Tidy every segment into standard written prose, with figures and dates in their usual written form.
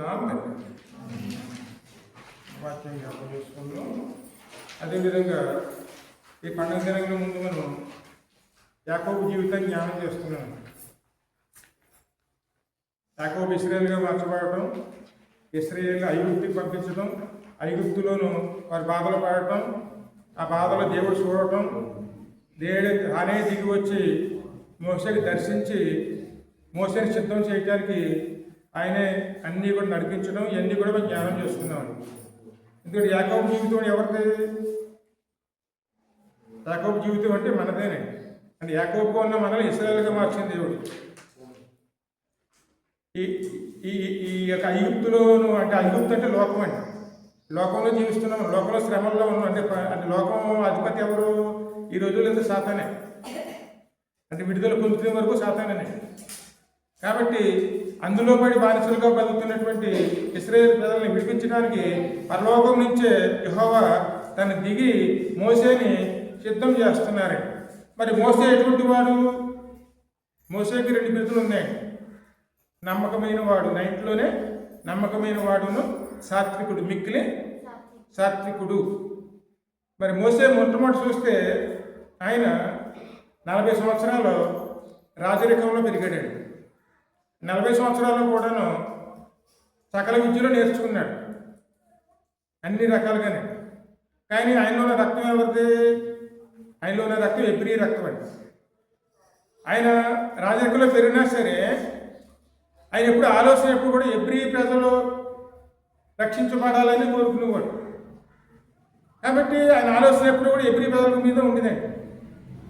ప్రార్థిస్తున్నాం. వాక్యం జ్ఞాపకం చేసుకుందాం. అదేవిధంగా ఈ పండుగ దినంలో ముందు మనం యాకోబు జీవితం జ్ఞానం చేస్తున్నాం. యాకోబు ఇశ్రాయేలుగా మార్చబడటం, ఇశ్రాయేలు ఐగుప్తుకి పంపించడం, ఐగుప్తులోను వారి బాధలు పడటం, ఆ బాధలు దేవుడు చూడటం, దేవుడు తానే దిగి వచ్చి మోసేని దర్శించి మోసేని సిద్ధం చేయడానికి ఆయనే అన్నీ కూడా నడిపించడం, ఇవన్నీ కూడా మేము జ్ఞానం చేస్తున్నాం. ఎందుకంటే యాకోబు జీవితం ఎవరిది? యాకోబు జీవితం అంటే మనదేనే. అంటే యాకోబుగా ఉన్న మనల్ని ఇశ్రాయేలుగా మార్చిన దేవుడు. ఈ యొక్క ఐగుప్తులోను, అంటే ఐగుప్తు అంటే లోకం అండి. లోకంలో జీవిస్తున్నాం, లోకంలో శ్రమల్లో ఉన్నాం. అంటే లోకం అధిపతి ఎవరు? ఈ రోజుల్లో సాతానే. అంటే విడుదల పొందుతున్న వరకు సాతానే. కాబట్టి అందులో పడి బానిసలుగా బతుకుతున్నటువంటి ఇశ్రాయేలు ప్రజల్ని విడిపించడానికి పరలోకం నుంచే యెహోవా తను దిగి మోసేని సిద్ధం చేస్తున్నారండి. మరి మోసే ఎటువంటి వాడు? మోసేకి 2 బిరుదులు ఉన్నాయి. నమ్మకమైన వాడు, నైట్లోనే నమ్మకమైన వాడును, సాత్వికుడు, మిక్కిలి సాత్వికుడు. మరి మోసే మొట్టమొదటి చూస్తే ఆయన 40 సంవత్సరాలు రాజరికంలో పెరిగాడు. 40 సంవత్సరాల్లో కూడాను సకల విద్యలో నేర్చుకున్నాడు, అన్ని రకాలుగానే. కానీ ఆయనలో ఉన్న రక్తం ఎవరిది? ఆయనలో ఉన్న రక్తం ఎబ్రీ రక్తం అండి. ఆయన రాజరికంలో పెరిగినా సరే ఆయన ఎప్పుడు ఆలోచన ఎప్పుడు కూడా ఎబ్రీ ప్రజలు రక్షించబడాలని కోరుకునేవాడు. కాబట్టి ఆయన ఆలోచన ఎప్పుడు కూడా ఎబ్రీ ప్రజల మీద ఉండేదండి.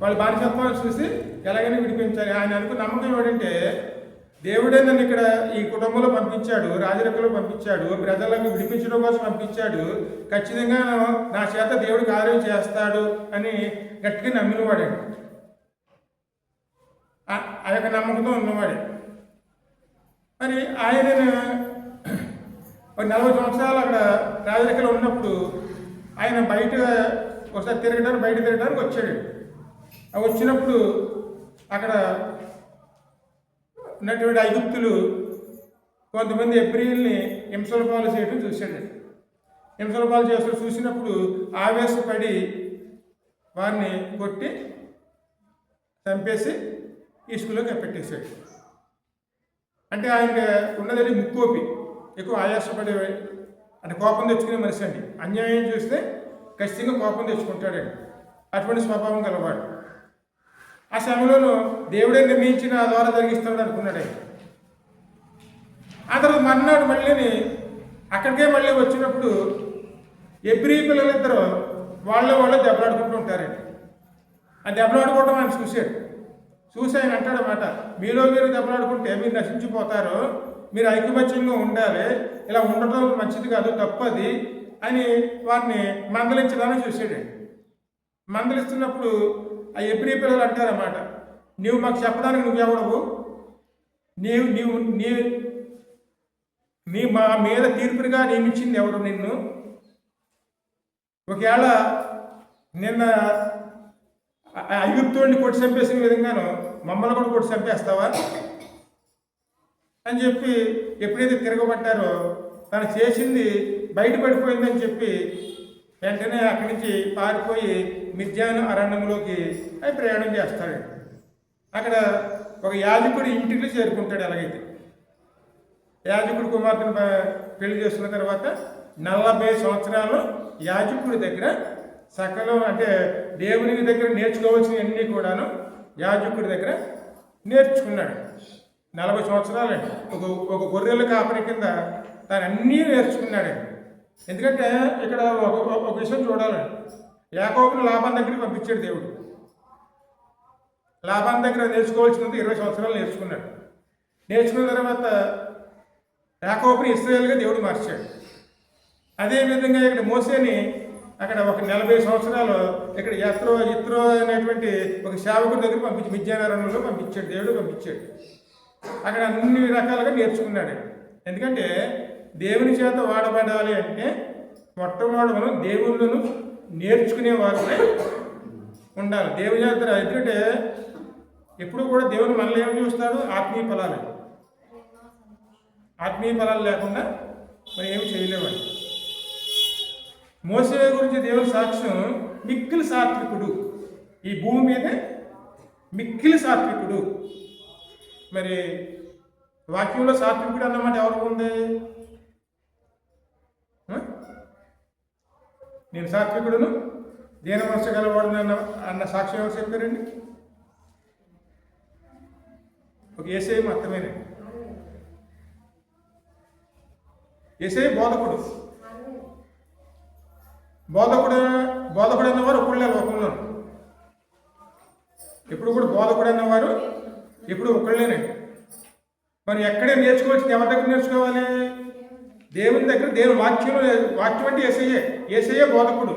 వాళ్ళ బానిసత్వాన్ని చూసి ఎలాగైనా విడిపించాలి. ఆయన అనుకున్న నమ్మకం ఏమిటంటే, దేవుడే నన్ను ఇక్కడ ఈ కుటుంబంలో పంపించాడు, రాజరికంలో పంపించాడు, ప్రజలను విడిపించడం కోసం పంపించాడు, ఖచ్చితంగా నా చేత దేవుడు కార్యం చేస్తాడు అని గట్టిగా నమ్మినవాడండి. ఆ యొక్క నమ్మకంతో ఉన్నవాడే. మరి ఆయన 40 సంవత్సరాలు అక్కడ రాజరికంలో ఉన్నప్పుడు ఆయన బయట ఒకసారి బయట తిరగడానికి వచ్చాడు. వచ్చినప్పుడు అక్కడ ఉన్నటువంటి ఐగుప్తులు కొంతమంది ఎబ్రీల్ని హింసల పాలు చేయడం చూశాడు. హింసల పాలు చేస్తూ చూసినప్పుడు ఆవేశపడి వారిని కొట్టి చంపేసి ఇసుకలోకి పెట్టేశాడు. అంటే ఆయనకి ఉన్నదని ముక్కోపి, ఎక్కువ ఆయాసపడే, అంటే కోపం తెచ్చుకునే మనిషి అండి. అన్యాయం చూస్తే ఖచ్చితంగా కోపం తెచ్చుకుంటాడండి. అటువంటి స్వభావం గలవాడు. ఆ సమయంలోనూ దేవుడే నిర్ణయించిన ద్వారా జరిగిస్తాడు అనుకున్నాడు ఆయన. ఆ తర్వాత మర్నాడు మళ్ళీ అక్కడికే మళ్ళీ వచ్చినప్పుడు ఎబ్రీ పిల్లలిద్దరూ వాళ్ళు దెబ్బలాడుకుంటూ ఉంటారండి. ఆ దెబ్బలాడుకోవడం ఆయన చూసి ఆయన అంటాడన్నమాట, మీలో మీరు దెబ్బలాడుకుంటే మీరు నశించిపోతారు, మీరు ఐకమత్యంగా ఉండాలి, ఇలా ఉండటం మంచిది కాదు, తప్పది అని వారిని మందలించడానికి చూసాడండి. మందలిస్తున్నప్పుడు ఆ ఎబ్రీ పిల్లలు అంటారన్నమాట, నీవు మాకు చెప్పడానికి నువ్వెవడవు, నీ మా మీద తీర్పుగా నియమించింది ఎవరు నిన్ను? ఒకవేళ నిన్న ఐగుప్తుడిని కొట్టి చంపేసిన విధంగాను మమ్మల్ని కూడా కొట్టి చంపేస్తావా అని చెప్పి ఎప్పుడైతే తిరగబడ్డారో తను చేసింది బయటపడిపోయిందని చెప్పి వెంటనే అక్కడి నుంచి పారిపోయి మిద్యాను అరణ్యంలోకి ప్రయాణం చేస్తాడు. అక్కడ ఒక యాజకుడి ఇంటికి చేరుకుంటాడు. ఎలాగైతే యాజకుడి కుమార్తెను పెళ్లి చేసుకున్న తర్వాత 40 సంవత్సరాలు యాజకుడి దగ్గర సకలం, అంటే దేవుని దగ్గర నేర్చుకోవాల్సినవన్నీ కూడాను యాజకుడి దగ్గర నేర్చుకున్నాడు. 40 సంవత్సరాలండి. ఒక గొర్రెల కాపరి కింద తను అన్నీ నేర్చుకున్నాడండి. ఎందుకంటే ఇక్కడ ఒక విషయం చూడాలండి. యాకోబుని లాబాను దగ్గరికి పంపించాడు దేవుడు. లాబాను దగ్గర నేర్చుకోవాల్సినంత 20 సంవత్సరాలు నేర్చుకున్నాడు. నేర్చుకున్న తర్వాత యాకోబుని ఇశ్రాయేలుగా దేవుడు మార్చాడు. అదేవిధంగా ఇక్కడ మోసేని అక్కడ ఒక 40 సంవత్సరాలు ఇక్కడ ఇత్రో అనేటువంటి ఒక సేవకుడి దగ్గర మిద్యానరణ్యంలో పంపించాడు. దేవుడు పంపించాడు. అక్కడ అన్ని రకాలుగా నేర్చుకున్నాడు. ఎందుకంటే దేవుని చేత వాడబడాలి అంటే మొట్టమొదటి మనం దేవుళ్ళను నేర్చుకునే వారిపై ఉండాలి. దేవుని చేత, ఎందుకంటే ఎప్పుడు కూడా దేవుని మనల్ని ఏమి చూస్తాడు? ఆత్మీయ ఫలాలు. ఆత్మీయ ఫలాలు లేకుండా మరి ఏమి చేయలేమండి. మోసే గురించి దేవుని సాక్ష్యం మిక్కిలి సాత్వికుడు, ఈ భూమి మీదే మిక్కిలి సాత్వికుడు. మరి వాక్యంలో సాత్వికుడు అన్నమాట ఎవరికి ఉంది? నేను సాత్వికుడును దీన మనసు గలవాడును అన్న సాక్ష్యం ఎవరు చెప్పారండి? ఒక యేసయ్య మాత్రమేనండి. యేసయ్య బోధకుడు. బోధకుడు అన్నవారు ఒకళ్ళే లోకంలో. ఎప్పుడు కూడా బోధకుడు అన్నవారు ఎప్పుడు ఒకళ్ళేనండి. మరి ఎక్కడే నేర్చుకోవచ్చు? ఎవరి దగ్గర నేర్చుకోవాలి? దేవుని దగ్గర. దేవుని వాక్యం అంటే యేసయ్యే బోధకుడు.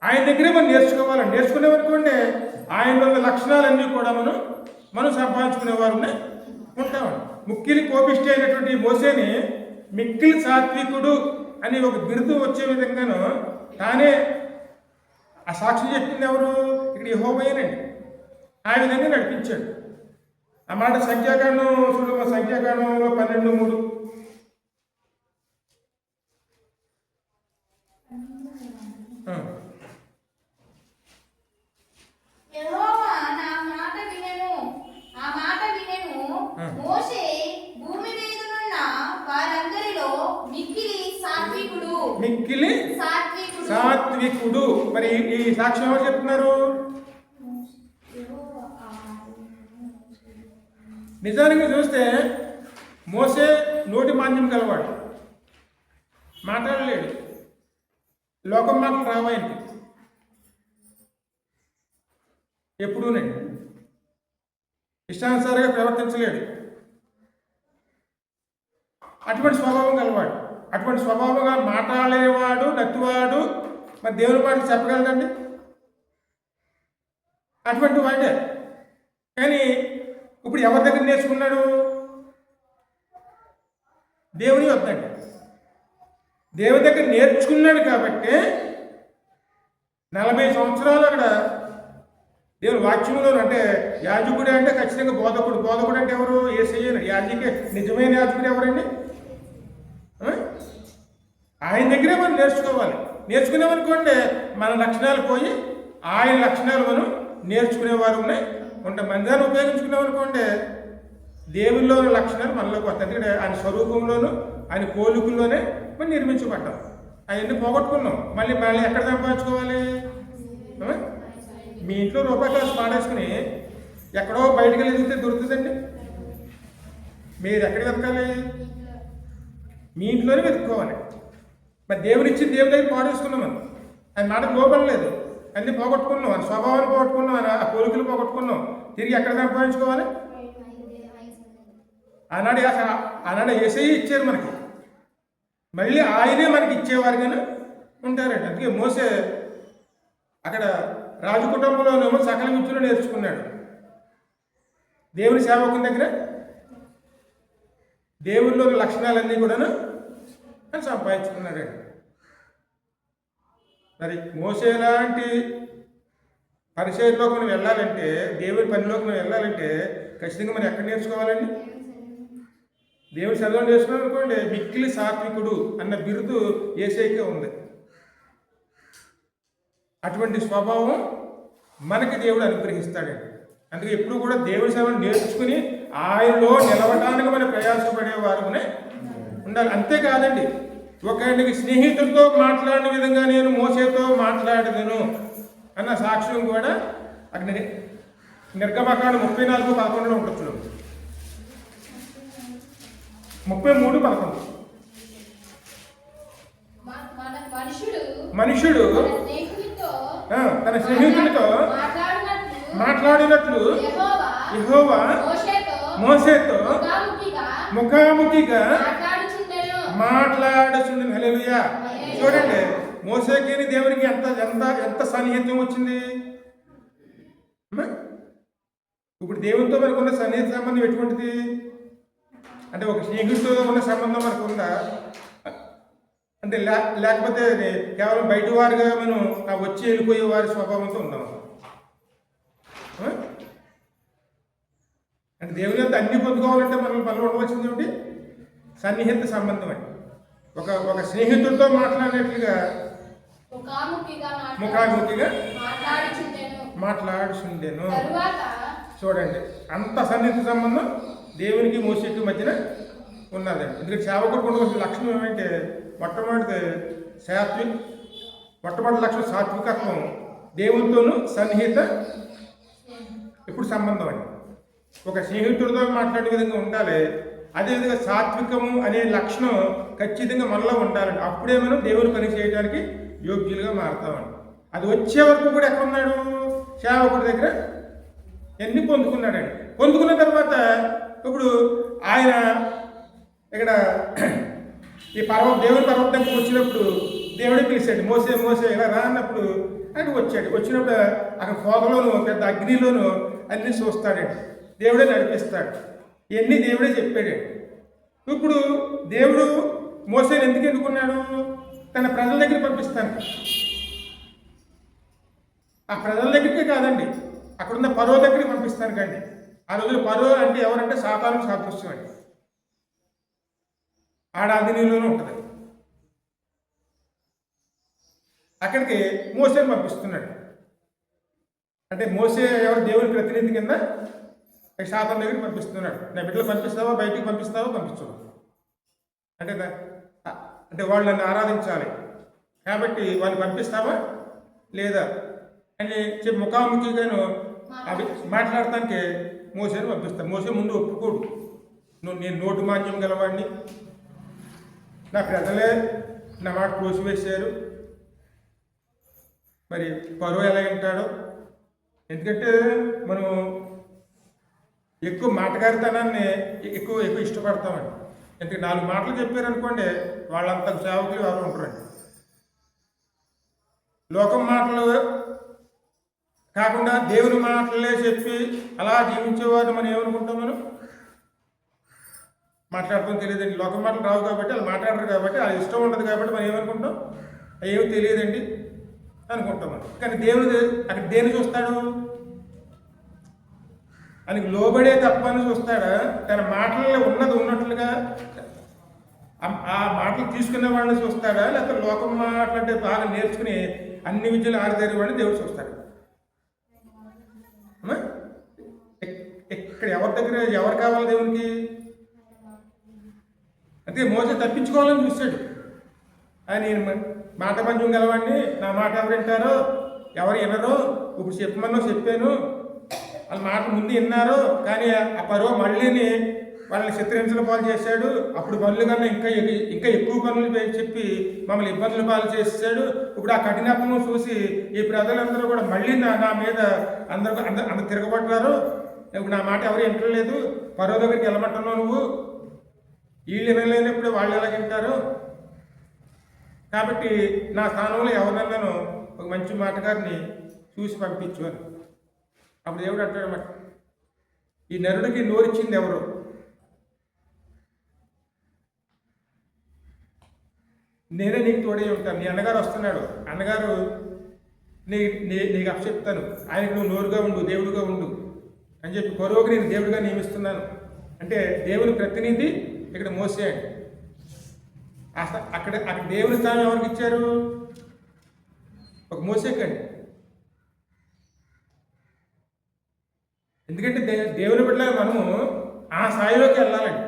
ఆయన దగ్గరే మనం నేర్చుకోవాలండి. నేర్చుకునేవనుకోండి ఆయనలో ఉన్న లక్షణాలన్నీ కూడా మనం సంపాదించుకునేవారు ఉంటామండి. మిక్కిలి కోపిష్టి అయినటువంటి మోసేని మిక్కిలి సాత్వికుడు అని ఒక బిరుదు వచ్చే విధంగాను తానే ఆ సాక్షి చెప్పింది ఎవరు? ఇక్కడ యెహోవాయేనండి. ఆ విధంగా నడిపించాడు. ఆ మాట సంఖ్యాకాండం చూడమ్మా, సంఖ్యాకాండంలో 12:3. మిక్కిలి సాత్వికుడు. మరి ఈ సాక్ష్యం ఎవరు చెప్తున్నారు? నిజానికి చూస్తే మోసే నోటి మాంద్యం గలవాడు, మాట్లాడలేడు, లోకం మాటలు రావాయనికి ఎప్పుడూనండి. ఇష్టానుసారంగా ప్రవర్తించలేడు. అటువంటి స్వభావం గలవాడు. అటువంటి స్వభావంగా మాట్లాడేవాడు నత్తివాడు మరి దేవుని మాటలు చెప్పగలడండి? అటువంటి వాడే. కానీ ఇప్పుడు ఎవరి దగ్గర నేర్చుకున్నాడు? దేవుని వద్దండి. దేవుని దగ్గర నేర్చుకున్నాడు కాబట్టి 40 సంవత్సరాలు అక్కడ దేవుని వాక్యంలో. అంటే యాజకుడు అంటే ఖచ్చితంగా బోధకుడు. బోధకుడు అంటే ఎవరు? యేసయ్య. యాజకే నిజమైన యాజకుడు ఎవరండి? ఆయన దగ్గరే మనం నేర్చుకోవాలి. నేర్చుకునేమనుకోండి మన లక్షణాలు పోయి ఆయన లక్షణాలు మనం నేర్చుకునేవారు ఉంటాం. మందిరాన్ని ఉపయోగించుకునేమనుకోండి దేవుల్లో లక్షణాలు మనలోకి వస్తాయి. ఎందుకంటే ఆయన స్వరూపంలోనూ ఆయన పోలికల్లోనే మనం నిర్మించబడ్డాం. అవన్నీ పోగొట్టుకున్నాం. మళ్ళీ ఎక్కడ సంపాదించుకోవాలి? మీ ఇంట్లో రూపాయి కాసు పాడేసుకుని ఎక్కడో బయటకు వెళ్ళి ఎదిగితే దొరుకుతుందండి? మీరు ఎక్కడ వెతకాలి? మీ ఇంట్లోనే వెతుక్కోవాలి. మరి దేవుని ఇచ్చి దేవుని దగ్గర పాడేసుకున్నాం. మనం ఆయన మాటకు లోపడలేదు. అన్నీ పోగొట్టుకున్నాం. ఆయన స్వభావాన్ని పోగొట్టుకున్నాం. ఆ పోలికలు పోగొట్టుకున్నాం. తిరిగి ఎక్కడ సంపాదించుకోవాలి? ఆనాడు యేసయ్య ఇచ్చారు మనకి. మళ్ళీ ఆయనే మనకి ఇచ్చేవారుగానే ఉంటారండి. అందుకే మోసే అక్కడ రాజు కుటుంబంలోనేమో సకల విద్యలు నేర్చుకున్నాడు. దేవుని సేవకుని దగ్గర దేవుళ్ళలోని లక్షణాలన్నీ కూడాను అని సంపాదించుకున్నాడండి. మరి మోసే లాంటి పరిచయంలోకి మనం వెళ్ళాలంటే, దేవుని పనిలోకి మనం వెళ్ళాలంటే ఖచ్చితంగా మనం ఎక్కడ నేర్చుకోవాలండి? దేవుని చదువు నేర్చుకోవాలనుకోండి మిక్కిలి సాత్వికుడు అన్న బిరుదు యేసయ్యకే ఉంది. అటువంటి స్వభావం మనకి దేవుడు అనుగ్రహిస్తాడండి. అందుకే ఎప్పుడు కూడా దేవుని సేవను నేర్చుకుని ఆయనలో నిలవడానికి మనం ప్రయాసపడేవారునే ఉండాలి. అంతేకాదండి, ఒకరికి స్నేహితులతో మాట్లాడిన విధంగా నేను మోసేతో మాట్లాడదను అన్న సాక్ష్యం కూడా అక్కడ నిర్గమకాండం 34:11 ఉండొచ్చు. 33:11 మనుషుడు తన స్నేహితులతో మాట్లాడినట్లు యెహోవా మోసేతో ముఖాముఖిగా మాట్లాడుచుండెను. హల్లెలూయా. చూడండి, మోసేకి దేవునికి ఎంత ఎంత ఎంత సన్నిహితం వచ్చింది. ఇప్పుడు దేవునితో మనకు ఉన్న సన్నిహిత సంబంధం ఎటువంటిది అంటే, ఒక స్నేహితుడితో ఉన్న సంబంధం మనకు ఉందా అంటే, లేకపోతే కేవలం బయట వారిగా మనం వచ్చి వెళ్ళిపోయే వారి స్వభావంతో ఉందాం. అంటే దేవుని అంతా అన్ని పొందుకోవాలంటే మనం ఉండవలసింది ఏమిటి? సన్నిహిత సంబంధం అండి. ఒక ఒక స్నేహితుడితో మాట్లాడినట్లుగా ముఖాముఖిగా మాట్లాడుచుండెను. చూడండి, అంత సన్నిహిత సంబంధం దేవునికి మోసేకి మధ్యన ఉన్నదండి. ఎందుకంటే సేవకుడు ఉండవలసిన లక్షణం ఏమంటే మొట్టమొదటి లక్షణం సాత్వికత్వం, దేవునితోనూ సన్నిహిత ఇప్పుడు సంబంధం అండి. ఒక స్నేహితుడితో మాట్లాడే విధంగా ఉండాలి. అదేవిధంగా సాత్వికము అనే లక్షణం ఖచ్చితంగా మనలో ఉండాలండి. అప్పుడే మనం దేవుని పని చేయడానికి యోగ్యులుగా మారుతామండి. అది వచ్చే వరకు కూడా ఎక్కడ ఉన్నాడు? సేవకుడి దగ్గర ఎన్ని పొందుకున్నాడండి. పొందుకున్న తర్వాత ఇప్పుడు ఆయన ఇక్కడ ఈ దేవుని పర్వతం దగ్గరికి వచ్చినప్పుడు దేవుడే పిలిచాడు, మోసే ఇలా రా అన్నప్పుడు ఆయన వచ్చాడు. వచ్చినప్పుడు అక్కడ కోదలోను పెద్ద అగ్నిలోను అన్నీ చూస్తాడండి. దేవుడే నడిపిస్తాడు. ఇవన్నీ దేవుడే చెప్పాడు. ఇప్పుడు దేవుడు మోసేని ఎందుకు ఎన్నుకున్నాడు? తన ప్రజల దగ్గర పంపిస్తాను. ఆ ప్రజల దగ్గరికే కాదండి, అక్కడున్న పరో దగ్గరికి పంపిస్తాను కండి. ఆ రోజులు పరో అంటే ఎవరంటే సాతాను సాదృశ్యం అండి. ఆడ అగ్నిలోనూ ఉంటుంది. అక్కడికి మోసేని పంపిస్తున్నాడు. అంటే మోసే ఎవరు? దేవుని ప్రతినిధి కింద శాతం దగ్గరికి పంపిస్తున్నాడు. నా బిడ్డలు పంపిస్తావా, బయటికి పంపిస్తావా? పంపించు అంటే వాళ్ళు నన్ను ఆరాధించాలి కాబట్టి వాళ్ళు పంపిస్తావా లేదా అని చెప్పి ముఖాముఖిగాను అవి మాట్లాడటానికి మోసేని పంపిస్తాను. మోసే ముందు ఒప్పుకోడు. నేను నోటు మాన్యం గలవాడిని, నా ప్రజలే నా మాట కోసివేశారు, మరి పరువు ఎలా ఉంటాడో. ఎందుకంటే మనం ఎక్కువ మాటగారితనాన్ని ఎక్కువ ఇష్టపడతామండి. ఎందుకంటే 4 మాటలు చెప్పారనుకోండి, వాళ్ళంత సేవకులు ఎవరు ఉంటారండి. లోకం మాటలు కాకుండా దేవుని మాటలే చెప్పి అలా జీవించేవారు మనం ఏమనుకుంటాం? మనం మాట్లాడటం తెలియదండి. లోకం మాటలు రావు కాబట్టి, వాళ్ళు మాట్లాడరు కాబట్టి, అది ఇష్టం ఉండదు కాబట్టి మనం ఏమనుకుంటాం? ఏమి తెలియదండి అనుకుంటాం మనం. కానీ దేవుడు అక్కడ దేన్ని చూస్తాడు? ఆయనకి లోబడే తప్పని చూస్తాడా? తన మాటల్లో ఉన్నది ఉన్నట్లుగా ఆ మాటలు తీసుకునే వాడిని చూస్తాడా? లేకపోతే లోకం మాట్లాడే బాగా నేర్చుకుని అన్ని విద్యలు ఆరితేరే వాడిని దేవుడు చూస్తాడు. ఇక్కడ ఎవరు కావాలి దేవునికి? అంటే మోసే తప్పించుకోవాలని చూశాడు. ఆయన మాట పంచం గలవాడిని, నా మాట ఎవరు వింటారో, ఎవరు వినరో, ఇప్పుడు చెప్పాను, వాళ్ళ మాట ముందు విన్నారు. కానీ ఆ పరువు మళ్ళీని వాళ్ళని చిత్రహింసల పాలు చేశాడు. అప్పుడు పనులు కన్నా ఇంకా ఎక్కువ పనులు చెప్పి మమ్మల్ని ఇబ్బందుల పాలు చేశాడు. ఇప్పుడు ఆ కఠినత్వం చూసి ఈ ప్రజలందరూ కూడా మళ్ళీ నా మీద అందరు తిరగబడ్డారు. ఇప్పుడు నా మాట ఎవరు వింటలేదు, పరువు దగ్గరికి వెళ్ళమంటున్నావు నువ్వు, వీళ్ళు వినలేనప్పుడు వాళ్ళు ఎలా వింటారు? కాబట్టి నా స్థానంలో ఎవరినన్నాను ఒక మంచి మాటగారిని చూసి పంపించు అని. అప్పుడు దేవుడు అంటాడు అన్నమాట, ఈ నరుడికి నోరిచ్చింది ఎవరు? నేనే నీకు తోడే ఉంటాను. నీ అన్నగారు వస్తున్నాడు, అన్నగారు నీకు అప్పచెప్తాను, ఆయనకు నువ్వు నోరుగా ఉండు, దేవుడుగా ఉండు అని చెప్పి కొరవకు నేను దేవుడిగా నియమిస్తున్నాను. అంటే దేవుని ప్రతినిధి ఇక్కడ మోసే అండి. అక్కడ దేవుని స్థానం ఎవరికి ఇచ్చారు? ఒక మోసేకండి. ఎందుకంటే దేవుని బిడ్డలు మనము ఆ స్థాయిలోకి వెళ్ళాలండి.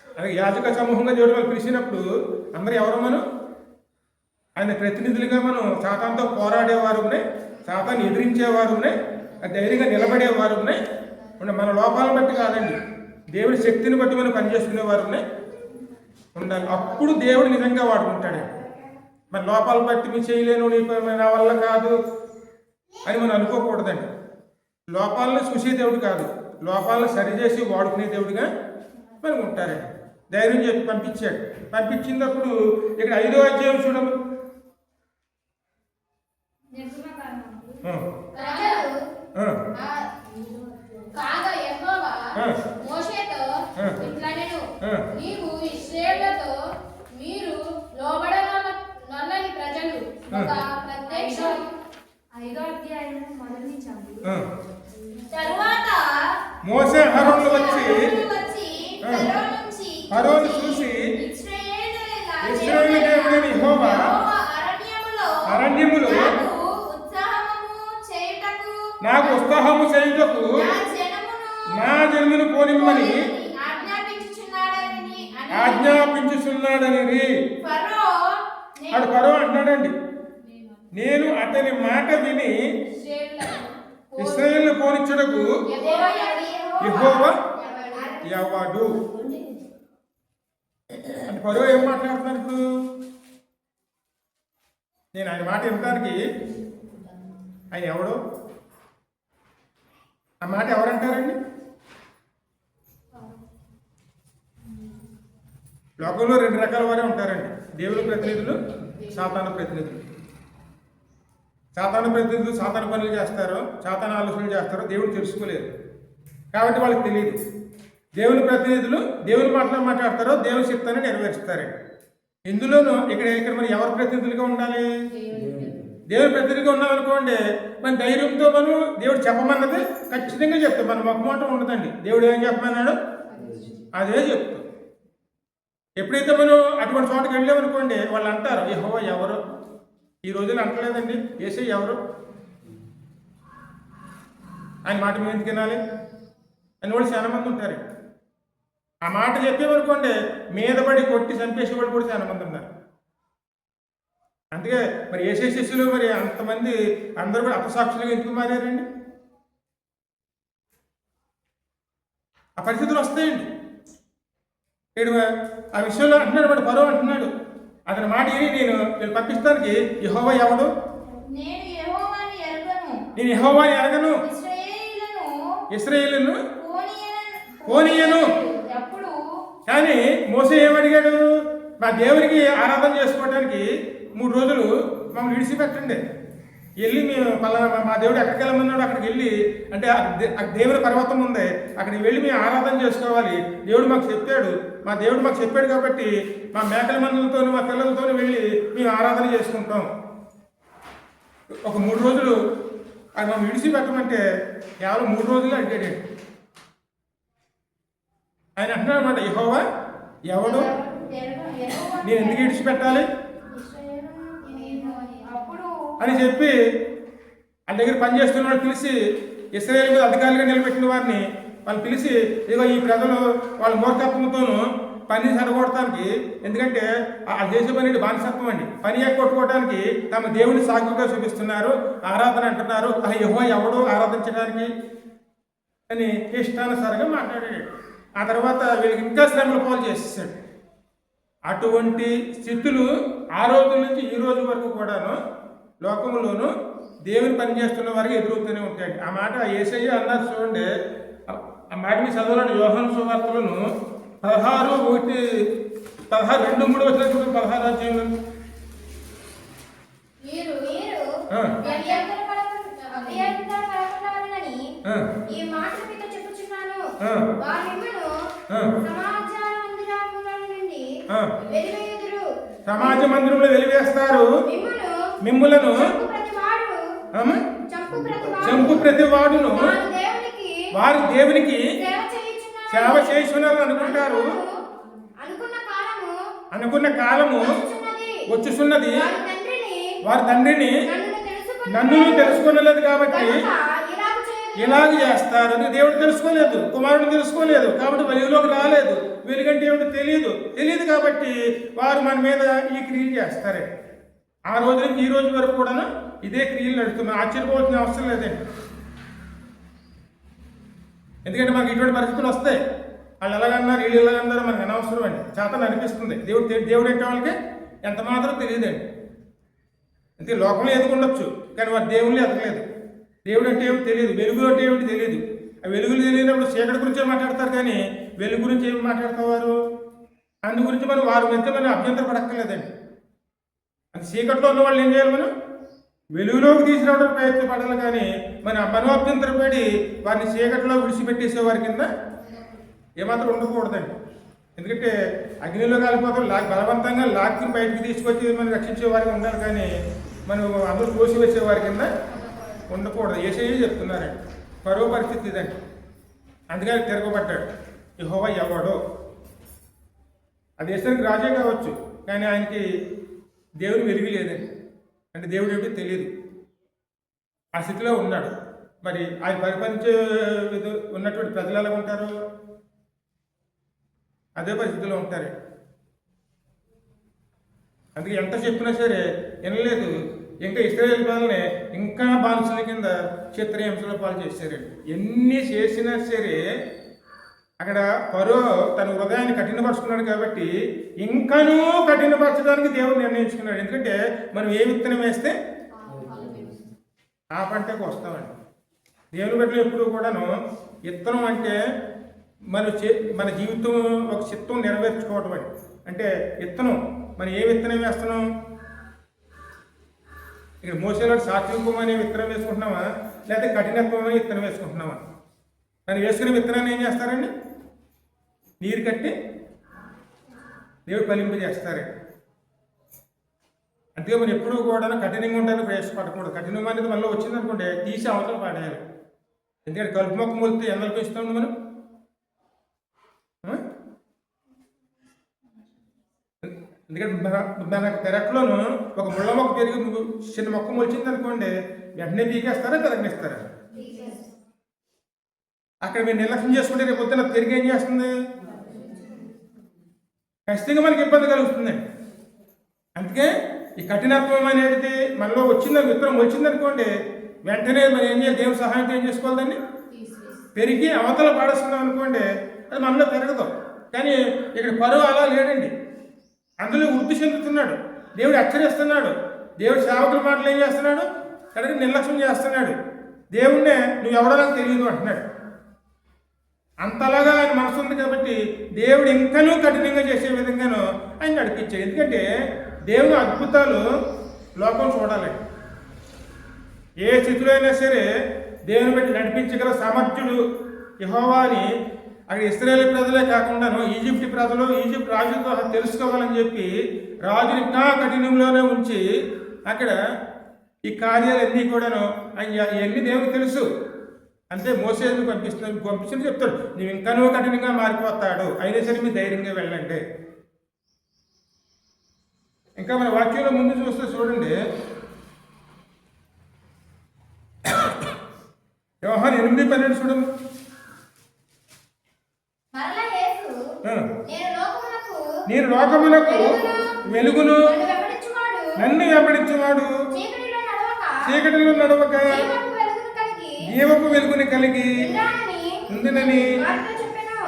అలాగే యాజక సమూహంగా దేవుడు వాళ్ళు పిలిచినప్పుడు అందరూ ఎవరో మనం ఆయన ప్రతినిధులుగా మనం సాతానుతో పోరాడేవారు ఉన్నాయి, సాతాన్ని ఎదిరించేవారు ఉన్నాయి, ధైర్యంగా నిలబడేవారు ఉన్నాయి. మన లోపాలను బట్టి కాదండి, దేవుడి శక్తిని బట్టి మనం పనిచేసుకునేవారు ఉన్నాయి ఉండాలి. అప్పుడు దేవుడు నిజంగా వాడుకుంటాడు. మన లోపాలు బట్టి మీ చేయలేను, నీ నా వల్ల కాదు అని మనం అనుకోకూడదండి. లోపాలను చూసే దేవుడు కాదు, లోపాలను సరిచేసి వాడుకునే దేవుడిగా మనం ఉంటారండి. ధైర్యం చెప్పి పంపించాడు. పంపించినప్పుడు ఇక్కడ 5వ అధ్యాయం చూడము. తరువాత మోసే అహరోనులు వచ్చి ఫరోను చూసి ఇశ్రాయేలు దేవుడైన యెహోవా అరణ్యములో నాకు ఉత్సాహము చేయుటకు నా జన్మను పోనిమ్మని ఆజ్ఞాపించుచున్నాడని అడు ఫరో అంటున్నాడండి, నేను అతని మాట విని ఇశ్రాయేలును పోనిచ్చుటకు యెహోవా ఎవడు అంటే ఫరో ఏం మాట్లాడుతున్నారు ఇప్పుడు? నేను ఆయన మాట వినడానికి ఆయన ఎవడు? ఆ మాట ఎవరంటారండి? లోకంలో రెండు రకాల వారే ఉంటారండి, దేవుని ప్రతినిధులు, సాతాను ప్రతినిధులు. సాతాను ప్రతినిధులు సాతాను పనులు చేస్తారు, సాతాను ఆలోచనలు చేస్తారు, దేవుడు తెలుసుకోలేదు కాబట్టి వాళ్ళకి తెలియదు. దేవుని ప్రతినిధులు దేవుని మాటలు మాట్లాడతారో దేవుని చిత్తాన్ని నెరవేరుస్తారండి. ఇందులోనూ ఇక్కడ మరి ఎవరి ప్రతినిధులుగా ఉండాలి? దేవుని ప్రతినిధిగా ఉన్నామనుకోండి, మన ధైర్యంతో మనం దేవుడు చెప్పమన్నది ఖచ్చితంగా చెప్తాం. మన మొక్కమాట ఉండదండి. దేవుడు ఏం చెప్పమన్నాడు అదే చెప్తాం. ఎప్పుడైతే మనం అటువంటి చోటకి వెళ్ళామనుకోండి, వాళ్ళు అంటారు యెహోవా ఎవరు? ఈ రోజులు అంటలేదండి, యేసయ్య ఎవరు? ఆయన మాట మేము ఎందుకు వినాలి అని వాళ్ళు చాలా మంది ఉంటారు. ఆ మాట చెప్పేమనుకోండి మీద పడి కొట్టి చంపేసి వాళ్ళు కూడా చాలా మంది ఉన్నారు. అందుకే మరి యేసయ్య శిష్యులు మరి అంతమంది అందరూ కూడా అపసాక్షులుగా ఎందుకు మారారండి? ఆ పరిస్థితులు వస్తాయండి. ఆ విషయంలో అంటున్నాడు, వాడు ఫరో అంటున్నాడు, అతని మాట విని నేను పంపిస్తానికి యెహోవా ఎవడు? నేను యెహోవాని ఎరగను, ఇశ్రాయేలును పోనీయను. కానీ మోసే ఏమడిగాడు? మా దేవునికి ఆరాధన చేసుకోవడానికి 3 రోజులు మమ్మల్ని విడిచిపెట్టండి, వెళ్ళి మేము పలానా మా దేవుడు ఎక్కడికి వెళ్ళమన్నాడు అక్కడికి వెళ్ళి, అంటే దేవుని పర్వతం ఉంది, అక్కడికి వెళ్ళి మేము ఆరాధన చేసుకోవాలి. దేవుడు మాకు చెప్పాడు, మా దేవుడు మాకు చెప్పాడు కాబట్టి మా మేకల మందులతో మా పిల్లలతో వెళ్ళి మేము ఆరాధన చేసుకుంటాం. ఒక 3 రోజులు అది మనం విడిచిపెట్టమంటే కేవలం 3 రోజులు అడిగాడు. ఆయన అంటున్నాడు అన్నమాట, యెహోవా ఎవడు? నేను ఎందుకు విడిచిపెట్టాలి అని చెప్పి వాళ్ళ దగ్గర పనిచేస్తున్న వాళ్ళు పిలిచి, ఇశ్రాయేలు మీద అధికారులుగా నిలబెట్టిన వారిని వాళ్ళు పిలిచి, ఇదిగో ఈ ప్రజలు వాళ్ళ మూర్ఖత్వంతోనూ పని సరగొడటానికి, ఎందుకంటే ఆ చేసే పని బానిసత్వం అండి, పని కొట్టుకోవడానికి తమ దేవుని సాకుగా చూపిస్తున్నారు, ఆరాధన అంటున్నారు, ఆ యెహోవా ఎవడు ఆరాధించడానికి అని ఇష్టానుసారంగా మాట్లాడాడు. ఆ తర్వాత వీళ్ళకి ఇంకా శ్రమల పాలు చేసేసాడు. అటువంటి స్థితులు ఆ రోజు నుంచి ఈ రోజు వరకు కూడాను లోకంలోనూ దేవుని పనిచేస్తున్న వారికి ఎదురవుతూనే ఉంటాయి. ఆ మాట యేసయ్య అన్నారు చూడండి. ఆ మాట మీ చదవాలని యోహాను సువార్తలను 16:1-2-3 వచ్చినప్పుడు 16 అధ్యాయంలో సమాజ మందిరంలో వెలివేస్తారు, మిమ్ములను చంపు ప్రతి వాడును వారి దేవునికి సేవ చేస్తున్నారు అనుకుంటారు. అనుకున్న కాలము వచ్చుచున్నది, వారి తండ్రిని నన్ను తెలుసుకునలేదు కాబట్టి ఇలాగ చేస్తారు. దేవుడు తెలుసుకోలేదు, కుమారుడు తెలుసుకోలేదు కాబట్టి వెలుగులోకి రాలేదు. వెలుగంటే ఏమిటో తెలియదు కాబట్టి వారు మన మీద ఈ క్రియలు చేస్తారు. ఆ రోజు నుంచి ఈ రోజు వరకు కూడా ఇదే క్రియలు నడుస్తున్నాయి. ఆశ్చర్యపోవాల్సిన అవసరం లేదండి. ఎందుకంటే మనకి ఇటువంటి పరిస్థితులు వస్తాయి. వాళ్ళు ఎలాగన్నారు వీళ్ళు ఎలాగన్నారు మనకు అనవసరం అండి. చేతను అనిపిస్తుంది. దేవుడు అంటే వాళ్ళకి ఎంత మాత్రం తెలియదండి. అంతే లోకంలో ఎదుగుండొచ్చు కానీ వారు దేవుళ్ళు ఎదగలేదు. దేవుడు అంటే ఏమిటి తెలియదు, వెలుగు అంటే ఏమిటి తెలియదు. ఆ వెలుగులు తెలియనప్పుడు చీకటి గురించే మాట్లాడతారు కానీ వెలుగు గురించి ఏమి మాట్లాడతారు? అందు గురించి మనం వారి మధ్య మనం అభ్యంతర పడక్కర్లేదండి. అది చీకట్లో ఉన్న వాళ్ళు ఏం చేయాలి? మనం వెలుగులోకి తీసుకురావడానికి ప్రయత్నపడాలి కానీ మనం అభ్యంతరపడి వారిని చీకట్లో విడిచిపెట్టేసే వారి కింద ఏమాత్రం ఉండకూడదండి. ఎందుకంటే అగ్నిలో కాలిపోతాం బలవంతంగా లాక్కుని బయటకు తీసుకొచ్చి మనం రక్షించే వారికి ఉండాలి కానీ మనం అందరూ కోసి వచ్చే వారి కింద ఉండకూడదు. యేసయ్య చెప్తున్నారండి. ఫరో పరిస్థితి ఇదండి. అందుకని తిరగబడ్డాడు. యెహోవా ఎవడో ఆ దేశానికి రాజే కావచ్చు, కానీ ఆయనకి దేవుని వెలుగు లేదండి. అంటే దేవుడు ఏమిటో తెలియదు, ఆ స్థితిలో ఉన్నాడు. మరి ఆయన పరిపాలించే ఉన్నటువంటి ప్రజలు ఎలా ఉంటారు? అదే పరిస్థితిలో ఉంటారు. అందుకే ఎంత చెప్పినా సరే వినలేదు. ఇంకా ఇశ్రాయేలు వాళ్ళని ఇంకా బానిసల కింద చిత్రహింసల పాలు చేశారండి. ఎన్ని చేసినా సరే అక్కడ ఫరో తన హృదయాన్ని కఠినపరుచుకున్నాడు కాబట్టి ఇంకానూ కఠినపరచడానికి దేవుడు నిర్ణయించుకున్నాడు. ఎందుకంటే మనం ఏ విత్తనం వేస్తే ఆ పంటకు వస్తామండి. దేవుని బిడ్డలు ఎప్పుడు కూడాను విత్తనం అంటే మన జీవితం ఒక చిత్తం నెరవేర్చుకోవటం అండి. అంటే విత్తనం మనం ఏ విత్తనం వేస్తున్నాం? ఇక్కడ మోసేలాంటి సాత్వికం అనే విత్తనం వేసుకుంటున్నామా, లేకపోతే కఠినత్వం అనే విత్తనం వేసుకుంటున్నామా? దాన్ని వేసుకునే విత్తనాన్ని ఏం చేస్తారండి? నీరు కట్టి దేవుడు ఫలింపజేస్తారండి. అందుకే మనం ఎప్పుడూ కూడా కఠినంగా ఉండడానికి ప్రయాసపడకూడదు. కఠినం అనేది మనలో వచ్చిందనుకోండి తీసి అవతల పాడేయాలి. ఎందుకంటే కలుపు మొక్క మొలితే ఎందలు పెంచుతాం మనం. ఎందుకంటే మన పెరట్లోనూ ఒక ముళ్ళ మొక్క పెరిగి చిన్న మొక్క మొలిచింది అనుకోండి, వెంటనే పీకేస్తారా పెరగనిస్తారా? అక్కడ మీరు నిర్లక్ష్యం చేసుకుంటే రేపు పొద్దున పెరిగి ఏం చేస్తుంది? ఖచ్చితంగా మనకి ఇబ్బంది కలుగుతుంది. అందుకే ఈ కఠినత్వం అనేది మనలో వచ్చిందని విత్తనం వచ్చిందనుకోండి, వెంటనే మనం ఏం చేయాలి? దేవుని సహాయంతో ఏం చేసుకోవాలి? దాన్ని పెరిగి అవతల పాడేస్తున్నాం అనుకోండి, అది మనలో పెరగదు. కానీ ఇక్కడ పరువు అలా లేడండి. అందులో వృద్ధి చెందుతున్నాడు. దేవుడు హెచ్చరిస్తున్నాడు. దేవుడు సేవకుల మాటలు ఏం చేస్తున్నాడు? కనుక నిర్లక్ష్యం చేస్తున్నాడు. దేవుణ్ణే నువ్వు ఎవడో నాకు తెలియదు అంటున్నాడు. అంతలాగా ఆయన మనసు ఉంది కాబట్టి దేవుడు ఇంకనూ కఠినంగా చేసే విధంగానూ ఆయన నడిపించాడు. ఎందుకంటే దేవుని అద్భుతాలు లోకం చూడాలి. ఏ స్థితిలో అయినా సరే దేవుని బట్టి నడిపించగల సామర్థ్యుడు యెహోవా అని అక్కడ ఇశ్రాయేలు ప్రజలే కాకుండాను ఈజిప్ట్ ప్రజలు, ఈజిప్ట్ రాజుతో తెలుసుకోవాలని చెప్పి రాజుని ఇంకా కఠినంలోనే ఉంచి అక్కడ ఈ కార్యాలన్నీ కూడాను ఇవన్నీ దేవునికి తెలుసు. అంటే మోసేని పంపించి చెప్తాడు, నువ్వు ఇంకానూ కఠినంగా మారిపోతాడు, అయినా సరే మీరు ధైర్యంగా వెళ్ళండి. ఇంకా మన వాక్యంలో ముందు చూస్తే చూడండి, యోహాను 8:12 చూడండి. నేను లోకమునకు వెలుగును, నన్ను వెంబడించువాడు చీకటిలో నడవక జీవపు వెలుగుని కలిగి ఉందినని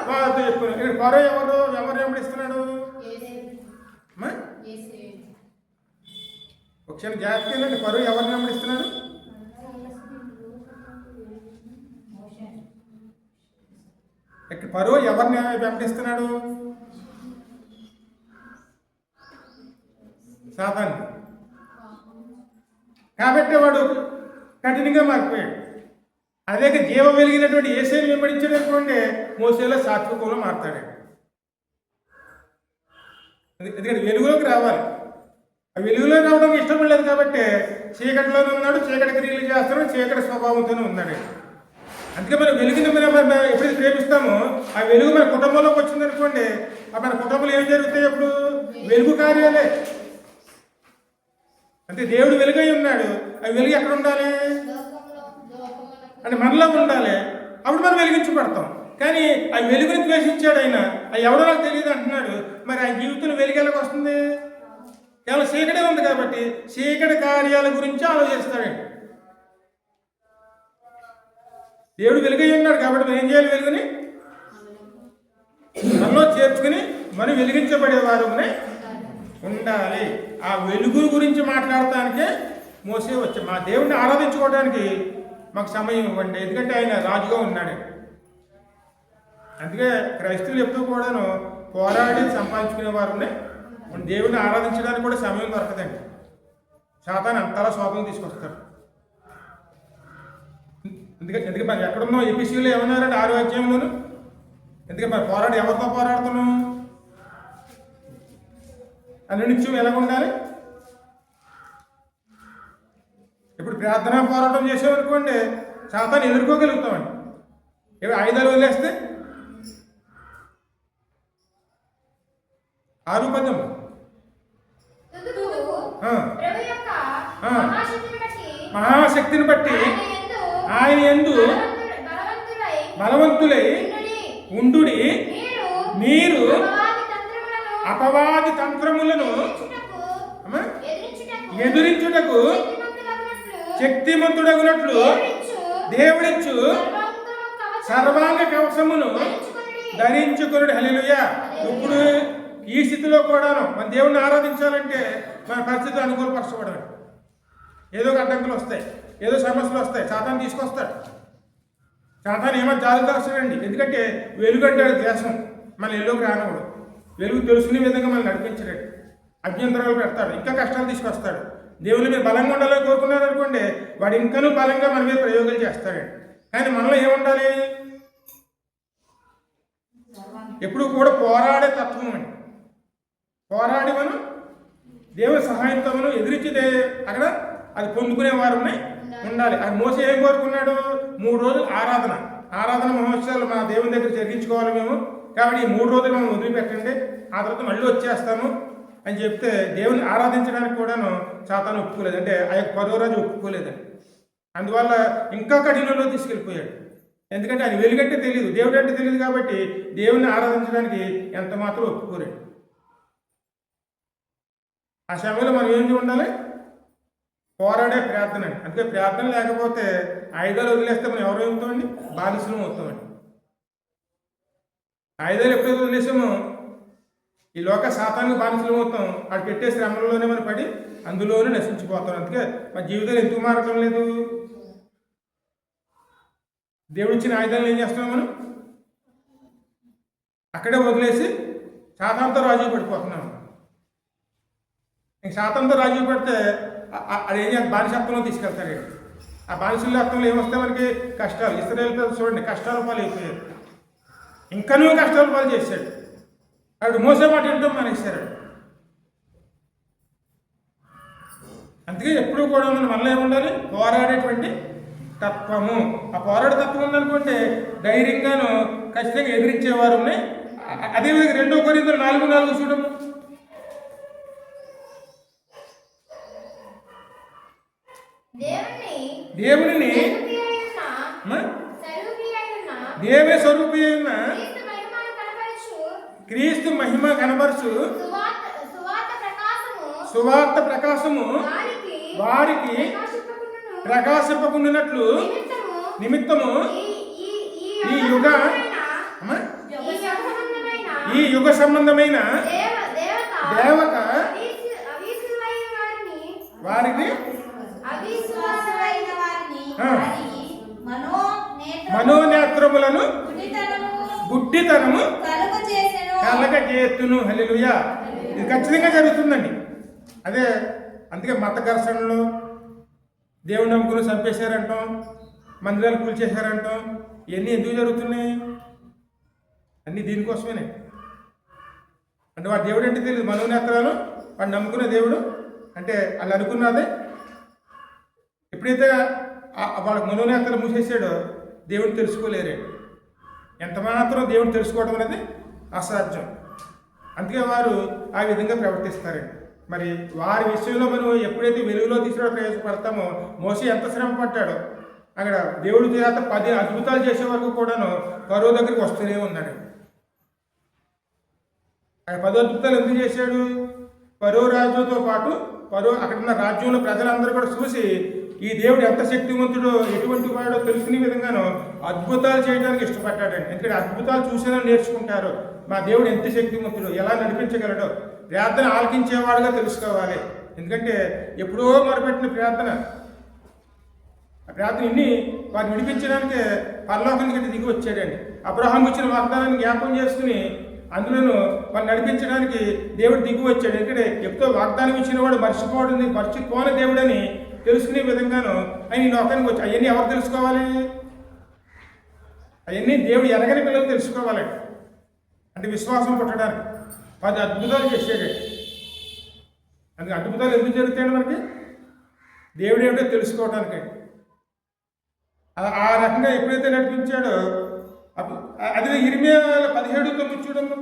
వారితో చెప్పాను. ఇక్కడ పరో ఎవరు వెంబడిస్తున్నాడు? ఒకసారి జాగ్రత్త ఏంటంటే పరో ఎవరిని వెంబడిస్తున్నాడు? ఇక్కడ పరో ఎవరిని వెంబడిస్తున్నాడు? సాతాను. కాబట్టి వాడు కఠినంగా మారిపోయాడు. అదే జీవ వెలిగినటువంటి యేసుని వెంబడించాడు అనుకోండి, మోసేలో సాత్వికంలో మారుతాడు. ఎందుకంటే వెలుగులోకి రావాలి. ఆ వెలుగులో రావడం ఇష్టపడలేదు కాబట్టి చీకటిలోనే ఉన్నాడు, చీకటి క్రియలు చేస్తున్నాడు, చీకటి స్వభావంతోనే ఉన్నాడు. అందుకే మనం వెలుగుని మనం ఎప్పుడైతే ప్రేమిస్తామో ఆ వెలుగు మన కుటుంబంలోకి వచ్చిందనుకోండి, మన కుటుంబంలో ఏం జరుగుతాయి? అప్పుడు వెలుగు కార్యాలే. అంటే దేవుడు వెలుగై ఉన్నాడు, ఆ వెలుగు ఎక్కడ ఉండాలి? అంటే మనలో ఉండాలి. అప్పుడు మనం వెలిగించబడతాం. కానీ ఆ వెలుగుని ద్వేషించాడు ఆయన, అది ఎవడో నాకు తెలియదు అంటున్నాడు. మరి ఆయన జీవితంలో వెలుగు ఎలాగ వస్తుంది? కేవలం చీకటే ఉంది కాబట్టి చీకటి కార్యాల గురించి ఆలోచిస్తాడండి. దేవుడు వెలుగై ఉన్నాడు కాబట్టి మనం ఏం చేయాలి? వెలుగుని మనలో చేర్చుకుని మనం వెలిగించబడేవారు ఉండాలి. ఆ వెలుగు గురించి మాట్లాడటానికే మోసే వచ్చి మా దేవుడిని ఆరాధించుకోవడానికి మాకు సమయం ఇవ్వండి, ఎందుకంటే ఆయన రాజుగా ఉన్నాడు. అందుకే క్రైస్తవులు ఎప్పుడు కూడాను పోరాడి సంపాదించుకునే వారిని దేవుడిని ఆరాధించడానికి కూడా సమయం దొరకదండి. సాతాను అంతలా శోభం తీసుకొస్తారు. ఎందుకంటే మరి ఎక్కడున్నాం? ఎపిసిలో ఏమన్నారంటే 6వ అధ్యాయంలోను. ఎందుకంటే మరి పోరాడి ఎవరితో పోరాడుతున్నాం? నిత్యం ఎలా ఉండాలి? ఇప్పుడు ప్రార్థనా పోరాటం చేసేవనుకోండి సాతాను ఎదుర్కోగలుగుతామండి. ఆయుధాలు వదిలేస్తే 6 పదం మహాశక్తిని బట్టి ఆయన యందు బలవంతులై ఉండుడి, మీరు అపవాది తంత్రములను ఎదురించుటకు శక్తిమంతుడగునట్లు దేవుడిచ్చు సర్వాంగ కవచమును ధరించుకున్నాడు. హల్లెలూయా. ఇప్పుడు ఈ స్థితిలో కూడాను మన దేవుణ్ణి ఆరాధించాలంటే మన పరిస్థితులు అనుకూలపరచబడాలి. ఏదో ఒక అడ్డంకులు వస్తాయి, ఏదో సమస్యలు వస్తాయి, సాతాను తీసుకొస్తాడు. సాతాను ఏమో జాగ్రత్త వస్తాడండి. ఎందుకంటే వెలుగంటాడు దేశం, మన ఎల్లోకి రానవాడు. వెలుగు తెలుసుకునే విధంగా మనం నడిపించలేడు, అభ్యంతరాలు పెడతాడు, ఇంకా కష్టాలు తీసుకొస్తాడు. దేవుని మీరు బలంగా ఉండాలని కోరుకున్నారు అనుకోండి, వాడు ఇంకనూ బలంగా మన మీద ప్రయోగాలు చేస్తాడండి. కానీ మనలో ఏముండాలి? ఎప్పుడు కూడా పోరాడే తత్వం అండి. పోరాడి మనం దేవుని సహాయంతో మనం ఎదిరించి అక్కడ అది పొందుకునేవారు ఉండాలి. అది మోసే ఏం కోరుకున్నాడు? 3 రోజులు ఆరాధన మహోత్సవాలు మన దేవుని దగ్గర జరిగించుకోవాలి మేము. కాబట్టి ఈ 3 రోజులు మనం వదిలిపెట్టండి, ఆ తర్వాత మళ్ళీ వచ్చేస్తాము అని చెప్తే దేవుని ఆరాధించడానికి కూడాను సాతాను ఒప్పుకోలేదు. అంటే ఆ యొక్క 10వ రోజు ఒప్పుకోలేదండి. అందువల్ల ఇంకా కఠినంలో తీసుకెళ్ళిపోయాడు. ఎందుకంటే ఆయన వెలుగంటే తెలియదు, దేవుడు అంటే తెలియదు. కాబట్టి దేవుని ఆరాధించడానికి ఎంత మాత్రం ఒప్పుకోలేడు. ఆ సమయంలో మనం ఏం ఉండాలి? పోరాడే ప్రార్థన. అంటే ప్రార్థన లేకపోతే ఆయుధాలు వదిలేస్తే మనం ఎవరు అవుతామండి? బానిసలం అవుతామండి. ఆయుధాలు ఎప్పుడైతే వదిలేసామో ఈ లోక సాతానికి బానిసలం అవుతాం. అది పెట్టే శ్రమలోనే మనం పడి అందులోనే నశించిపోతాం. అందుకే మన జీవితాలు ఎందుకు మారటం లేదు? దేవుడు ఇచ్చిన ఆయుధాలను ఏం చేస్తున్నాం మనం? అక్కడే వదిలేసి సాతానుతో రాజీ పడిపోతున్నాం. ఇంక సాతానుతో రాజీ పడితే అది ఏం చేయాలి? బానిసత్వంలో తీసుకెళ్తారు. ఆ బానిసత్వంలో ఏమొస్తాయి మనకి? కష్టాలు. ఇశ్రాయేలు ప్రజలు చూడండి, కష్టాల పాలు అయిపోయారు. ఇంకనూ కష్టాల పాలు చేశాడు. ఆవిడ మోసే మాట ఏంటో మానేశారు. అందుకే ఎప్పుడు కూడా మనలో ఏముండాలి? పోరాడేటువంటి తత్వము. ఆ పోరాడే తత్వం ఉందనుకుంటే ధైర్యంగాను ఖచ్చితంగా ఎదిరించేవారు ఉన్నాయి. అదేవిధంగా 2 కొరింథీయులు 4:4 చూడము. దేవుని దేవుని స్వరూపి అయిన క్రీస్తు మహిమ కనబరచు సువార్త ప్రకాశము వారికి ప్రకాశింపకుండినట్లు నిమిత్తము ఈ యుగ సంబంధమైన దేవత వారికి మనోనేత్రములను గుడ్డితనము కలగజేతును. హల్లెలూయా. ఇది ఖచ్చితంగా జరుగుతుందండి. అదే అందుకే మత ఘర్షణలు, దేవుని నమ్ముకుని చంపేశారంటాం, మందిరాలు కూల్చేశారంటాం. ఇవన్నీ ఎందుకు జరుగుతున్నాయి? అన్నీ దీనికోసమేనే. అంటే వాడు దేవుడు అంటే తెలియదు, మనోనేత్రాలు వాడు నమ్ముకునే దేవుడు అంటే వాళ్ళు అనుకున్నదే. ఎప్పుడైతే వాళ్ళ మనోనేత్రాలు మూసేసాడో దేవుడు తెలుసుకోలేరే. ఎంత మాత్రం దేవుడు తెలుసుకోవడం అనేది అసాధ్యం. అందుకే వారు ఆ విధంగా ప్రవర్తిస్తారండి. మరి వారి విషయంలో మనం ఎప్పుడైతే వెలుగులో తీసుకుని ప్రయాసపడతామో, మోసే ఎంత శ్రమ పడ్డాడో అక్కడ దేవుడి చేత 10 అద్భుతాలు చేసే వరకు కూడాను ఫరో దగ్గరికి వస్తూనే ఉన్నాడు. ఆయన 10 అద్భుతాలు ఎందుకు చేశాడు? ఫరో రాజుతో పాటు అక్కడ ఉన్న రాజ్యంలో ప్రజలందరూ కూడా చూసి ఈ దేవుడు ఎంత శక్తివంతుడో, ఎటువంటి వాడో తెలుసుకునే విధంగానో అద్భుతాలు చేయడానికి ఇష్టపడ్డాడండి. ఎందుకంటే అద్భుతాలు చూసేలా నేర్చుకుంటారు. మా దేవుడు ఎంత శక్తివంతుడో, ఎలా నడిపించగలడో, ప్రార్థన ఆలకించేవాడుగా తెలుసుకోవాలి. ఎందుకంటే ఎప్పుడో మొదలుపెట్టిన ప్రార్థన, ఆ ప్రార్థన ఇన్ని వారిని విడిపించడానికి పరలోకానికి దిగి వచ్చాడండి. అబ్రహాం ఇచ్చిన వాగ్దానాన్ని జ్ఞాపకం చేసుకుని అందులోనూ వాళ్ళు నడిపించడానికి దేవుడు దిగి వచ్చాడు. ఎందుకంటే ఎప్పుడో వాగ్దానం ఇచ్చిన వాడు మర్చిపోని దేవుడని తెలుసుకునే విధంగాను ఆయన ఈ లోకానికి వచ్చి అవన్నీ ఎవరు తెలుసుకోవాలి? అవన్నీ దేవుడు ఎరగని పిల్లలు తెలుసుకోవాలండి. అంటే విశ్వాసం పుట్టడానికి 10 అద్భుతాలు చేసాడు. అందుకే అద్భుతాలు ఎందుకు జరుగుతాయండి? మనకి దేవుడు ఏమిటో తెలుసుకోవడానికి. ఆ రకంగా ఎప్పుడైతే నడిపించాడో అదే ఇర్మియా 17:9 చూడము.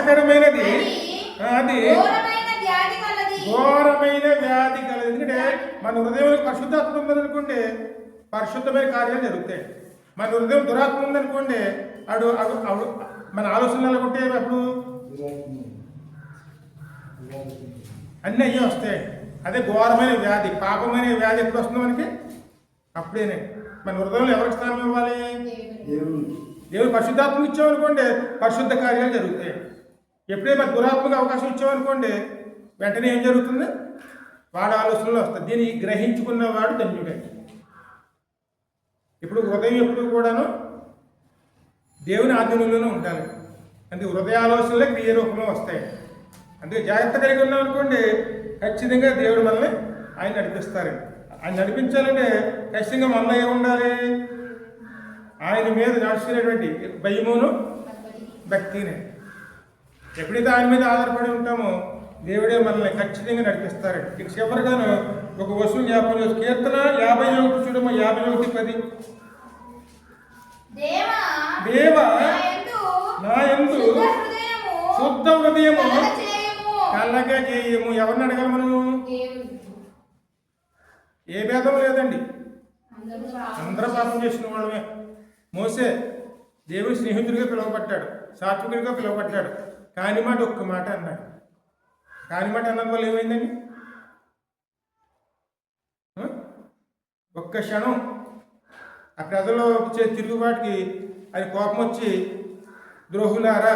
నాశనకరమైనది, అది ఘోరమైన వ్యాధి కలది. ఘోరమైన వ్యాధి కలది. ఎందుకంటే మన హృదయంలో పరిశుద్ధాత్మ ఉందనుకోండి, పరిశుద్ధమైన కార్యాలు జరుగుతాయి. మన హృదయం దురాత్మ ఉందనుకోండి, అడు మన ఆలోచనలు అనుకుంటే అప్పుడు అన్నీ అయ్యే వస్తాయి. అదే ఘోరమైన వ్యాధి, పాపమైన వ్యాధి ఎప్పుడు వస్తుంది మనకి? అప్పుడేనే. మన హృదయంలో ఎవరికి స్థానం ఇవ్వాలి? దేవుడు పరిశుద్ధాత్మ ఇచ్చామనుకోండి, పరిశుద్ధ కార్యాలు జరుగుతాయి. ఎప్పుడైతే మన దురాత్మకు అవకాశం ఇచ్చామనుకోండి, వెంటనే ఏం జరుగుతుంది? వాడు ఆలోచనలు వస్తాయి. దీన్ని గ్రహించుకున్నవాడు ధన్యుడే. ఇప్పుడు హృదయం ఎప్పుడు కూడాను దేవుని ఆధీనంలోనే ఉండాలి. అంటే హృదయ ఆలోచనలే క్రియ రూపంలో వస్తాయి. అందుకే జాగ్రత్త కలిగి ఉన్నాం అనుకోండి, ఖచ్చితంగా దేవుడు మనల్ని ఆయన నడిపిస్తారండి. ఆయన నడిపించాలంటే ఖచ్చితంగా మనలో ఏముండాలి? ఆయన మీద నడుచుకునేటువంటి భయమును భక్తిని. ఎప్పుడైతే ఆయన మీద ఆధారపడి ఉంటామో దేవుడే మనల్ని ఖచ్చితంగా నడిపిస్తారండి. ఇక చివరిగాను ఒక వస్తువు జ్ఞాపకం చేసి కీర్తన 51 చూడమ్మా, 51:10. దేవా నా యందు శుద్ధ హృదయము కలగజేయము. ఎవరిని అడగాలి మనము? ఏ భేదం లేదండి, అందరూ పాపం చేసిన వాళ్ళమే. మోసే దేవుని స్నేహితుడిగా పిలువబడ్డాడు, సాత్వికుడిగా పిలువబడ్డాడు. కాని మాట ఒక్క మాట అన్నాడు. కాని మాట అన్నది వల్ల ఏమైందండి? ఒక్క క్షణం ఆ ప్రజల్లో వచ్చే తిరుగుబాటుకి అది కోపం వచ్చి, ద్రోహులారా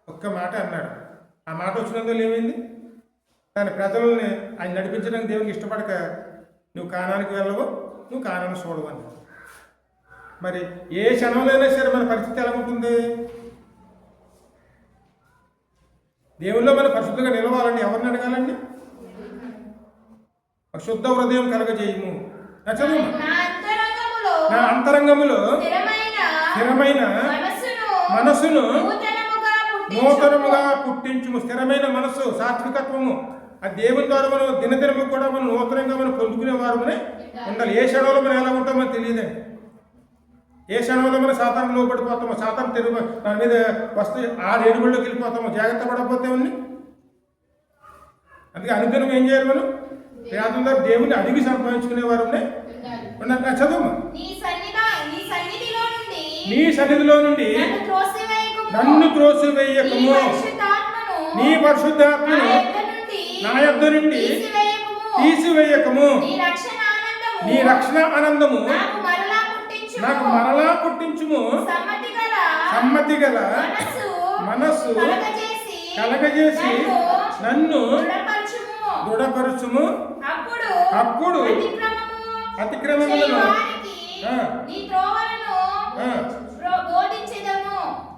ఒక్క మాట అన్నాడు. ఆ మాట వచ్చినందువల్ల ఏమైంది? తన ప్రజల్ని ఆయన నడిపించడానికి దేవునికి ఇష్టపడక, నువ్వు కానానికి వెళ్ళవు, నువ్వు కానాన్ని చూడవు అన్నాడు. మరి ఏ క్షణంలో అయినా సరే మన పరిస్థితి ఎలా ఉంటుంది? దేవుల్లో మన పరిశుద్ధంగా నిలవాలండి. ఎవరిని అడగాలండి? శుద్ధ హృదయం కలగజేయము. చదువు. నా అంతరంగములో స్థిరమైన మనసును నూతనముగా పుట్టించుము. స్థిరమైన మనసు, సాత్వికత్వము, ఆ దేవుని ద్వారా మనం దినదినము కూడా మనం నూతనంగా మనం పొందుకునే వారమనే ఉండాలి. ఏ క్షణంలో మనం ఎలా ఉంటామో తెలియదండి. ఏ క్షణంలో మనం సాతాను లోపడిపోతామో, సాతాను తెలుగు దాని మీద వస్తే 6 ఏడుగుళ్ళలోకి వెళ్ళిపోతామో, జాగ్రత్త పడకపోతే ఉంది. అందుకే అనుదినం ఏం చేయాలి? మనం పేదల ద్వారా దేవుని అడిగి సంపాదించుకునే వారమనే ఉండాలి. చదువు. నీ సన్నిధిలో నుండి నన్ను త్రోసివేయకము, నీ పరిశుద్ధాత్మను నా యొద్ద నుండి తీసివేయకము. నీ రక్షణ ఆనందము నాకు మరలా పుట్టించుము. సమ్మతి గల మనస్సు కలగజేసి నన్ను దృఢపరచుము. అప్పుడు అతిక్రమములను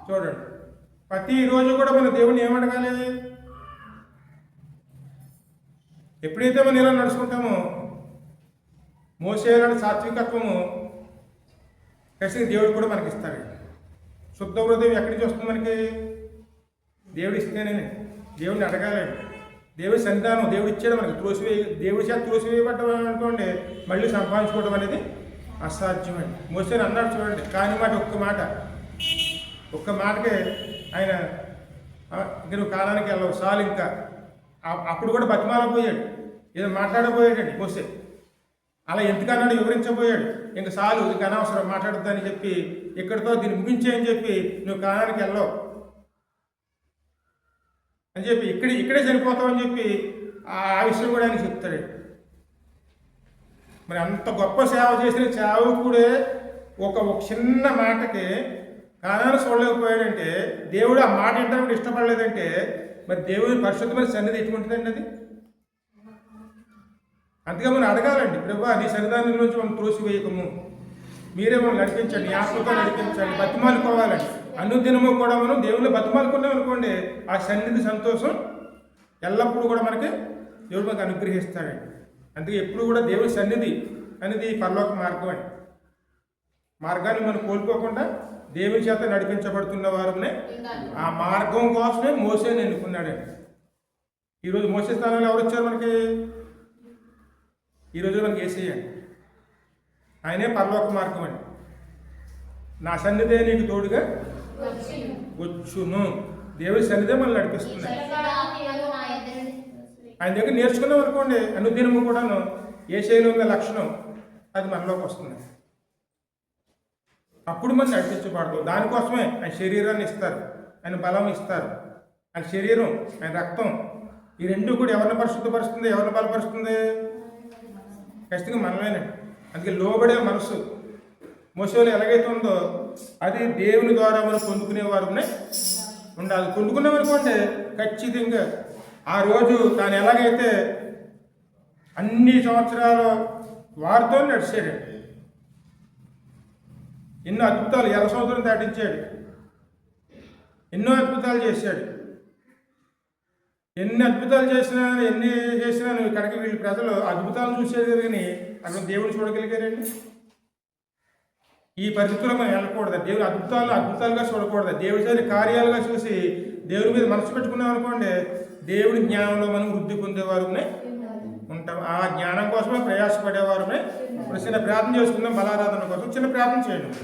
చూడండి. ప్రతిరోజు కూడా మన దేవుని ఏమడగాలి? ఎప్పుడైతే మనం ఇలా నడుచుకుంటామో, మోసే లాంటి సాత్వికత్వము ఖచ్చితంగా దేవుడు కూడా మనకి ఇస్తాడు. శుద్ధ హృదయం ఎక్కడి నుంచి వస్తుంది మనకి? దేవుడు ఇస్తేనే. దేవుడిని అడగాలండి. దేవుడి సన్నిధానం దేవుడు ఇచ్చాడు మనకి. దేవుడి చేత త్రోసివేయబడ్డం అనుకోండి, మళ్ళీ సంపాదించుకోవడం అనేది అసాధ్యమండి. మోసేని అన్నాడు చూడండి, కాని మాట ఒక్క మాటకే ఆయన ఇంక నువ్వు కాలానికి వెళ్ళవు, చాలు ఇంకా. అప్పుడు కూడా బతిమాలపోయాడు, ఏదో మాట్లాడబోయాడండి మోసే. అలా ఎందుకన్నాడు వివరించబోయాడు. ఇంక చాలు, ఇంక అనవసరం మాట్లాడద్దని చెప్పి ఇక్కడితో దీన్ని ముగించేయని చెప్పి నువ్వు కాలానికి వెళ్ళవు అని చెప్పి ఇక్కడే చనిపోతావని చెప్పి ఆ విషయం కూడా ఆయన చెప్తాడు. మరి అంత గొప్ప సేవ చేసిన సేవకుడే ఒక చిన్న మాటకి కానాన్ని చూడలేకపోయాడంటే, దేవుడు ఆ మాట వింటానికి ఇష్టపడలేదంటే, మరి దేవుడి పరిశుద్ధమైన సన్నిధి ఎటువంటిదండి అది? అందుకే మనం అడగాలండి, ప్రభువా నీ సన్నిధానం నుంచి మనం త్రోసివేయకము, మీరే మనం నడిపించండి, నీ ఆత్మతో నడిపించండి, బతిమాలుకోవాలండి. అనుదినము కూడా మనం దేవుళ్ళు బతిమాలుకున్నాం అనుకోండి, ఆ సన్నిధి సంతోషం ఎల్లప్పుడూ కూడా మనకి దేవుడు మనకు అనుగ్రహిస్తాడండి. అందుకే ఎప్పుడు కూడా దేవుడి సన్నిధి అనేది పరలోక మార్గం అండి. మార్గాన్ని మనం కోల్పోకుండా దేవుని చేత నడిపించబడుతున్న వారనే ఆ మార్గం కోసమే మోసేని ఎన్నుకున్నాడండి. ఈరోజు మోసే స్థానంలో ఎవరు వచ్చారు మనకి? ఈరోజు మనకి యేసయ్యండి. ఆయనే పరలోక మార్గం అండి. నా సన్నిధే నీకు తోడుగా వచ్చును. దేవుడి సన్నిధే మనల్ని నడిపిస్తుంది. ఆయన దగ్గర నేర్చుకున్నాం అనుకోండి, అనుదినము కూడాను యేషయ్యలో ఉన్న లక్షణం అది మనలోకి వస్తుంది. అప్పుడు మనం నడిపించబడదు. దానికోసమే ఆయన శరీరాన్ని ఇస్తారు, ఆయన బలం ఇస్తారు. ఆయన శరీరం, ఆయన రక్తం, ఈ రెండు కూడా ఎవరిని పరిశుద్ధపరుస్తుంది, ఎవరిని బలపరుస్తుంది? ఖచ్చితంగా మనమేనండి. అందుకే లోబడే మనసు మోసేలో ఎలాగైతే ఉందో అది దేవుని ద్వారా మనం పొందుకునే వారునే ఉండాలి. పొందుకున్నామనుకోండి ఖచ్చితంగా ఆ రోజు తాను ఎలాగైతే అన్ని సంవత్సరాలు వారితో నడిచాడు, ఎన్నో అద్భుతాలు, ఎర్ర సముద్రం దాటించాడు, ఎన్నో అద్భుతాలు చేశాడు. ఎన్ని అద్భుతాలు చేసినా నువ్వు ఇక్కడికి వీళ్ళు ప్రజలు అద్భుతాలు చూసేది కానీ అక్కడ దేవుడు చూడగలిగారండి. ఈ పరిస్థితుల్లో మనం వెళ్ళకూడదు. దేవుడు అద్భుతాలుగా చూడకూడదు. దేవుడి సరి కార్యాలుగా చూసి దేవుడి మీద మనసు పెట్టుకున్నాం అనుకోండి, దేవుడి జ్ఞానంలో మనం వృద్ధి పొందేవారునే ఉంటాం. ఆ జ్ఞానం కోసమే ప్రయాసపడేవారునే. ఇప్పుడు చిన్న ప్రార్థన చేసుకుందాం, బలారాధన కోసం చిన్న ప్రార్థన చేయండి.